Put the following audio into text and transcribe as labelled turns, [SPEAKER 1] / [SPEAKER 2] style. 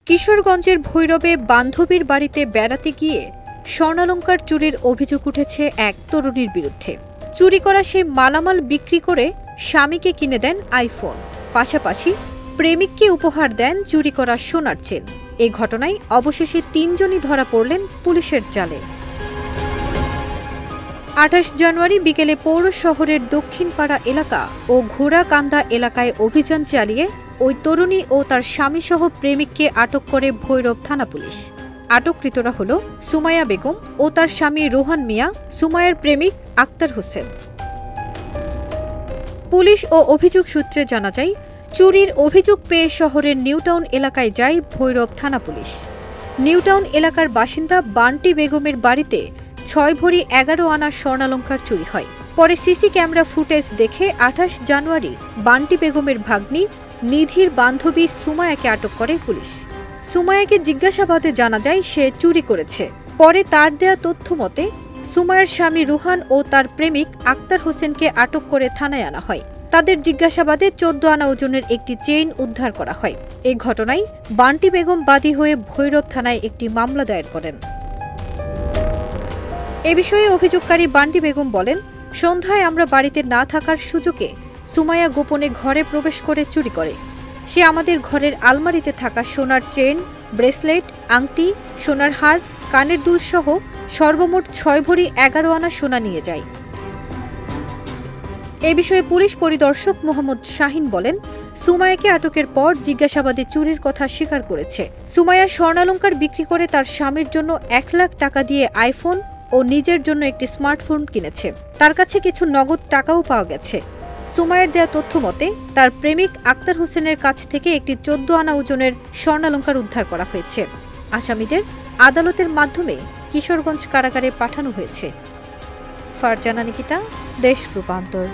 [SPEAKER 1] কিশোরগঞ্জের ভৈরবে বান্ধবীর বাড়িতে বেড়াতে গিয়ে স্বর্ণালংকার চুরির অভিযোগ উঠেছে এক তরুণীর বিরুদ্ধে। চুরি করা সেই মালামাল বিক্রি করে স্বামীকে কিনে দেন আইফোন, পাশাপাশি প্রেমিককে উপহার দেন চুরি করা সোনার চেন। এ ঘটনায় অবশেষে ৩ জনই ধরা পড়লেন পুলিশের জালে। ২৮ জানুয়ারি বিকেলে পৌর শহরের দক্ষিণপাড়া এলাকা ও ঘোড়াকান্দা এলাকায় অভিযান চালিয়ে ওই তরুণী ও তার স্বামীসহ প্রেমিককে আটক করে ভৈরব থানা পুলিশ। আটককৃতরা হল সুমাইয়া বেগম ও তার স্বামী রোহান মিয়া, সুমাইয়ার প্রেমিক আক্তার হোসেন। পুলিশ ও অভিযোগ সূত্রে জানা যায়, চুরির অভিযোগ পেয়ে শহরের নিউটাউন এলাকায় যায় ভৈরব থানা পুলিশ। নিউটাউন এলাকার বাসিন্দা বান্টি বেগমের বাড়িতে ৬ ভরি ১১ আনা স্বর্ণালংকার চুরি হয়। পরে সিসি ক্যামেরা ফুটেজ দেখে ২৮ জানুয়ারি বান্টি বেগমের ভাগ্নি নিধির বান্ধবী সুমাইয়াকে আটক করে পুলিশ। সুমাইয়াকে জিজ্ঞাসাবাদে জানা যায় সে চুরি করেছে। পরে তার দেয়া তথ্য মতে সুমাইয়ার স্বামী রুহান ও তার প্রেমিক আক্তার হোসেনকে আটক করে থানায় আনা হয়। তাদের জিজ্ঞাসাবাদে ১৪ আনা ওজনের একটি চেইন উদ্ধার করা হয়। এই ঘটনায় বান্টি বেগম বাদী হয়ে ভৈরব থানায় একটি মামলা দায়ের করেন। এ বিষয়ে অভিযোগকারী বান্টি বেগম বলেন, সন্ধ্যায় আমরা বাড়িতে না থাকার সুযোগে সুমাইয়া গোপনে ঘরে প্রবেশ করে চুরি করে। সে আমাদের ঘরের আলমারিতে থাকা সোনার চেন, ব্রেসলেট, আংটি, সোনার হার, কানের দুল সহ সর্বমোট ৬ ভরি ১১ আনা সোনা নিয়ে যায়। এ বিষয়ে পুলিশ পরিদর্শক মোহাম্মদ শাহিন বলেন, সুমাইয়াকে আটকের পর জিজ্ঞাসাবাদে চুরির কথা স্বীকার করেছে। সুমাইয়া স্বর্ণালংকার বিক্রি করে তার স্বামীর জন্য ১ লাখ টাকা দিয়ে আইফোন ও নিজের জন্য একটি স্মার্টফোন কিনেছে। তার কাছে কিছু নগদ টাকাও পাওয়া গেছে। সুমাইয়ার দেয়া তথ্য মতে তার প্রেমিক আক্তার হোসেনের কাছ থেকে একটি ১৪ আনা ওজনের স্বর্ণালংকার উদ্ধার করা হয়েছে। আসামিদের আদালতের মাধ্যমে কিশোরগঞ্জ কারাগারে পাঠানো হয়েছে। ফারজানা নিকিতা, দেশ রূপান্তর।